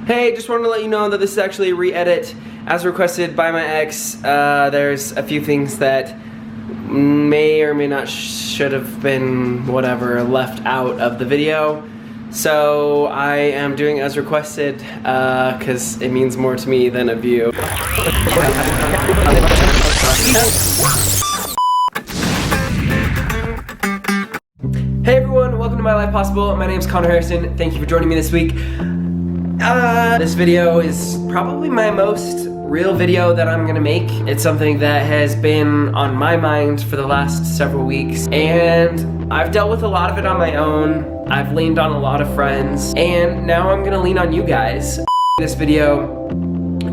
Hey, just wanted to let you know that this is actually a re-edit as requested by my ex. There's a few things that may or may not should have been whatever left out of the video. So I am doing as requested because it means more to me than a view. Hey everyone, welcome to My Life Possible. My name's Connor Harrison. Thank you for joining me this week. This video is probably my most real video that I'm gonna make. It's something that has been on my mind for the last several weeks, and I've dealt with a lot of it on my own. I've leaned on a lot of friends, and now I'm gonna lean on you guys. This video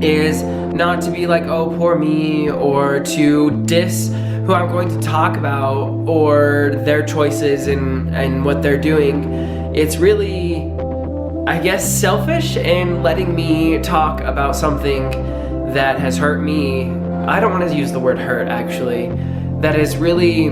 is not to be like, oh, poor me, or to diss who I'm going to talk about, or their choices and what they're doing. It's really, I guess, selfish and letting me talk about something that has hurt me. I don't want to use the word hurt, actually. That has really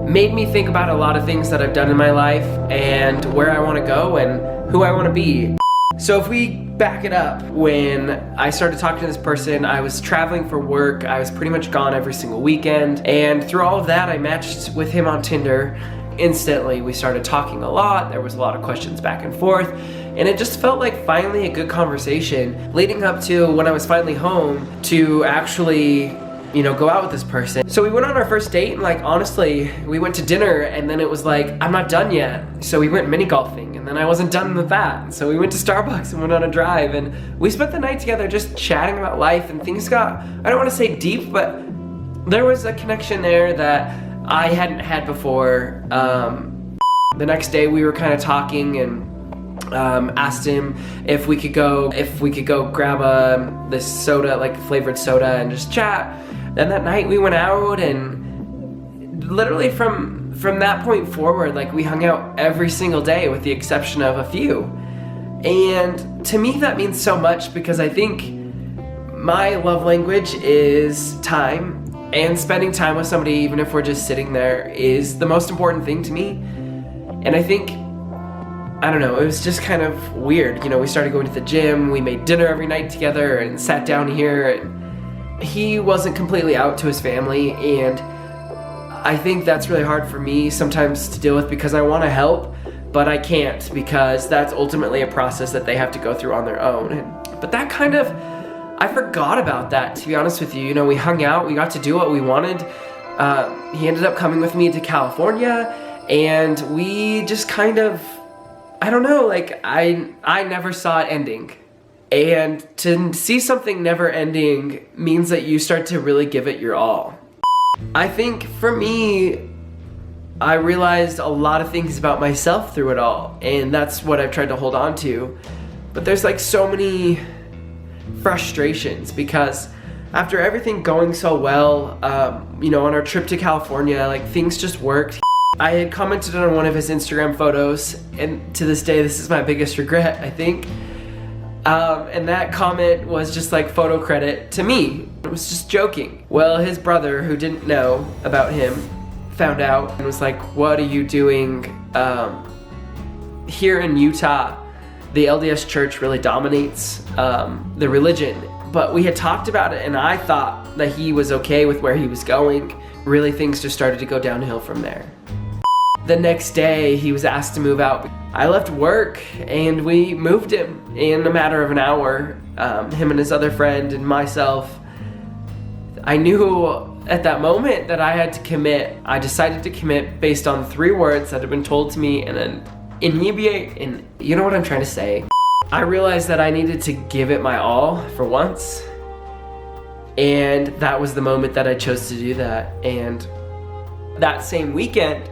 made me think about a lot of things that I've done in my life and where I want to go and who I want to be. So if we back it up, when I started talking to this person, I was traveling for work. I was pretty much gone every single weekend. And through all of that, I matched with him on Tinder. Instantly, we started talking a lot. There was a lot of questions back and forth, and it just felt like finally a good conversation leading up to when I was finally home to actually, you know, go out with this person. So we went on our first date, and like, honestly, we went to dinner, and then it was like, I'm not done yet. So we went mini golfing, and then I wasn't done with that. And so we went to Starbucks and went on a drive, and we spent the night together just chatting about life, and things got, I don't want to say deep, but there was a connection there that I hadn't had before. The next day we were kind of talking and asked him if we could go grab this soda, like flavored soda, and just chat. Then that night we went out, and literally from that point forward, like, we hung out every single day with the exception of a few. And to me that means so much, because I think my love language is time. And spending time with somebody, even if we're just sitting there, is the most important thing to me. And I think, I don't know, it was just kind of weird. You know, we started going to the gym, we made dinner every night together, and sat down here. And he wasn't completely out to his family, and I think that's really hard for me sometimes to deal with, because I want to help, but I can't, because that's ultimately a process that they have to go through on their own. But that kind of, I forgot about that, to be honest with you. You know, we hung out, we got to do what we wanted. He ended up coming with me to California, and we just kind of, I don't know, like, I never saw it ending. And to see something never ending means that you start to really give it your all. I think for me, I realized a lot of things about myself through it all, and that's what I've tried to hold on to. But there's like so many frustrations, because after everything going so well, you know, on our trip to California, like, things just worked. I had commented on one of his Instagram photos, and to this day this is my biggest regret, I think. And that comment was just like photo credit to me. It was just joking. Well, his brother, who didn't know about him, found out and was like, what are you doing here in Utah? The LDS church really dominates the religion. But we had talked about it, and I thought that he was okay with where he was going. Really, things just started to go downhill from there. The next day, he was asked to move out. I left work, and we moved him in a matter of an hour. Him and his other friend and myself. I knew at that moment that I had to commit. I decided to commit based on 3 words that had been told to me, and then inebriate, and you know what I'm trying to say. I realized that I needed to give it my all for once, and that was the moment that I chose to do that. And that same weekend,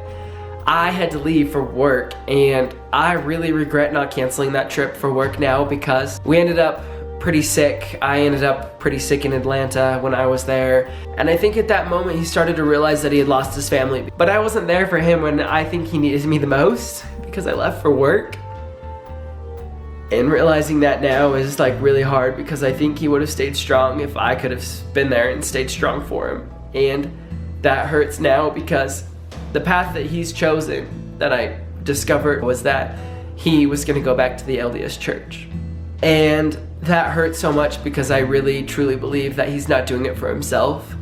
I had to leave for work, and I really regret not canceling that trip for work now, because we ended up pretty sick. I ended up pretty sick in Atlanta when I was there, and I think at that moment he started to realize that he had lost his family. But I wasn't there for him when I think he needed me the most, because I left for work. And realizing that now is like really hard, because I think he would have stayed strong if I could have been there and stayed strong for him. And that hurts now, because the path that he's chosen, that I discovered, was that he was gonna go back to the LDS church. And that hurt so much because I really truly believe that he's not doing it for himself.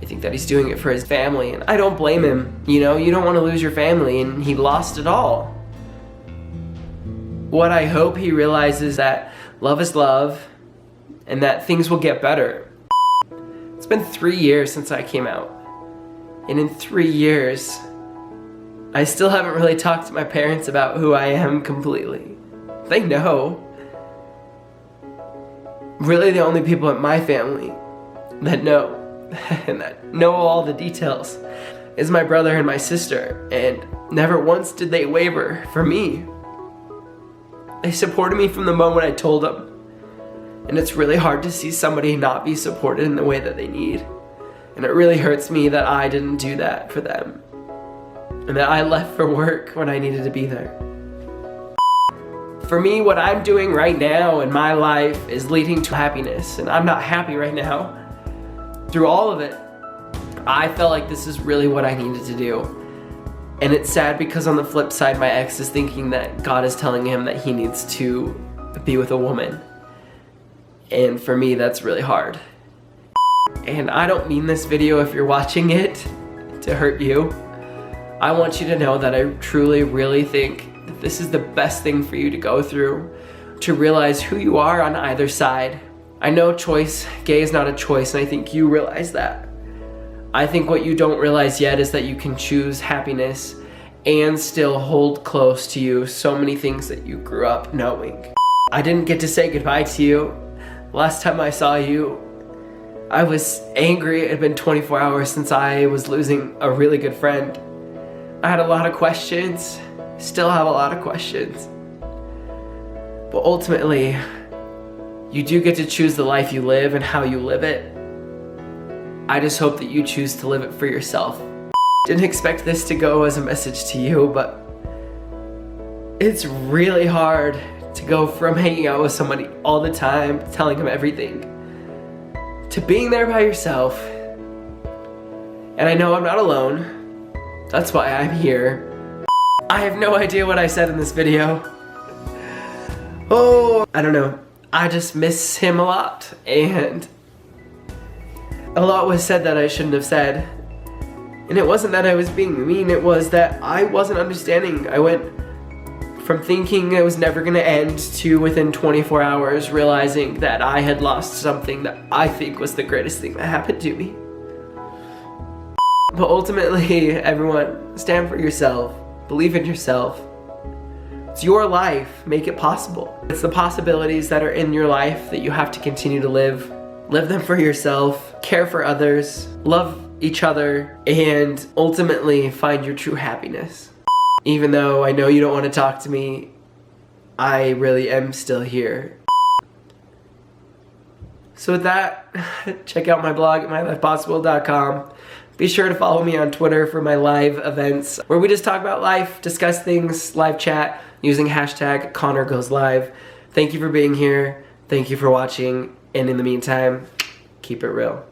I think that he's doing it for his family, and I don't blame him. You know, you don't want to lose your family, and he lost it all. What I hope he realizes that love is love, and that things will get better. It's been 3 years since I came out, and in 3 years, I still haven't really talked to my parents about who I am completely. They know. Really, the only people in my family that know and that know all the details is my brother and my sister, and never once did they waver for me. They supported me from the moment I told them, and it's really hard to see somebody not be supported in the way that they need, and it really hurts me that I didn't do that for them, and that I left for work when I needed to be there. For me, what I'm doing right now in my life is leading to happiness, and I'm not happy right now. Through all of it, I felt like this is really what I needed to do. And it's sad because on the flip side, my ex is thinking that God is telling him that he needs to be with a woman. And for me, that's really hard. And I don't mean this video, if you're watching it, to hurt you. I want you to know that I truly, really think that this is the best thing for you to go through, to realize who you are on either side. I know gay is not a choice, and I think you realize that. I think what you don't realize yet is that you can choose happiness and still hold close to you so many things that you grew up knowing. I didn't get to say goodbye to you. Last time I saw you, I was angry. It had been 24 hours since I was losing a really good friend. I had a lot of questions, still have a lot of questions. But ultimately, you do get to choose the life you live and how you live it. I just hope that you choose to live it for yourself. Didn't expect this to go as a message to you, but it's really hard to go from hanging out with somebody all the time, telling them everything, to being there by yourself. And I know I'm not alone. That's why I'm here. I have no idea what I said in this video. Oh, I don't know. I just miss him a lot, and a lot was said that I shouldn't have said. And it wasn't that I was being mean, it was that I wasn't understanding. I went from thinking it was never gonna end to within 24 hours realizing that I had lost something that I think was the greatest thing that happened to me. But ultimately, everyone, stand for yourself, believe in yourself. It's your life, make it possible. It's the possibilities that are in your life that you have to continue to live. Live them for yourself, care for others, love each other, and ultimately find your true happiness. Even though I know you don't want to talk to me, I really am still here. So with that, check out my blog at mylifepossible.com. Be sure to follow me on Twitter for my live events where we just talk about life, discuss things, live chat using hashtag ConnorGoesLive. Thank you for being here. Thank you for watching. And in the meantime, keep it real.